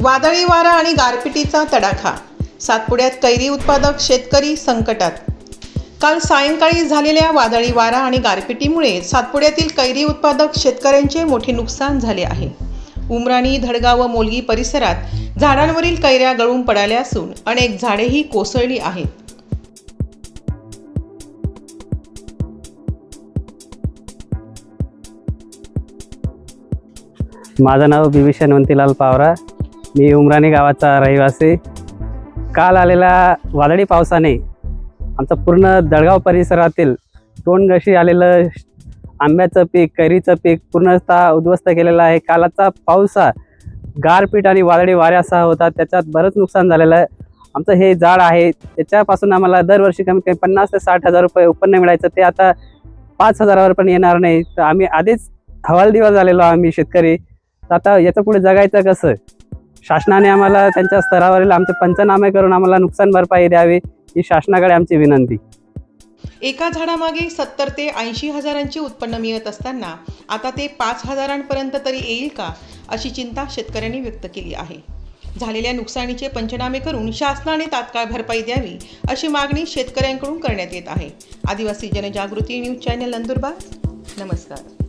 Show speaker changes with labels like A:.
A: वादळी वारा आणि गारपिटीचा तडाखा, सातपुड्यात कैरी उत्पादक शेतकरी संकटात। काल सायंकाळी झालेल्या वादळी वारा आणि गारपिटीमुळे सातपुड्यातील कैरी उत्पादक शेतकऱ्यांचे मोठे नुकसान झाले आहे। उमराणी, धडगाव व मोलगी परिसरात झाडांवरील कैऱ्या गळून पडल्या असून अनेक झाडेही कोसळली आहेत।
B: माझं नाव बिभीषण वंतीलाल पावरा, मी उमराणी गावाचा रहिवासी। काल आलेल्या वादळी पावसाने आमचा पूर्ण दडगाव परिसरातील तोंडघशी आलेलं आंब्याचं पीक, कैरीचं पीक पूर्णतः उद्ध्वस्त केलेलं आहे। कालचा पाऊस गारपीट आणि वादळी वाऱ्यासह होता, त्याच्यात बरंच नुकसान झालेलं आहे। आमचं हे झाड आहे त्याच्यापासून आम्हाला दरवर्षी कमीत कमी 50 ते 60 हजार रुपये उत्पन्न मिळायचं, ते आता 5,000वर पण येणार नाही। तर आम्ही आधीच हवालदिवाळ झालेलो आम्ही शेतकरी। आता याचं पुढे जगायचं कसं? शासनाने आम्हाला त्यांच्या स्तरावरील आमचे पंचनामे करून आम्हाला नुकसान भरपाई द्यावी, ही शासनाकडे आमची विनंती।
A: एका झाडामागे 70 ते 80 हजारांचे उत्पन्न मिळत असताना आता ते 5,000पर्यंत तरी येईल का, अशी चिंता शेतकऱ्यांनी व्यक्त केली आहे। झालेल्या नुकसानीचे पंचनामे करून शासनाने तात्काळ भरपाई द्यावी, अशी मागणी शेतकऱ्यांकडून करण्यात येत आहे। आदिवासी जनजागृती न्यूज चॅनल नंदुरबार। नमस्कार।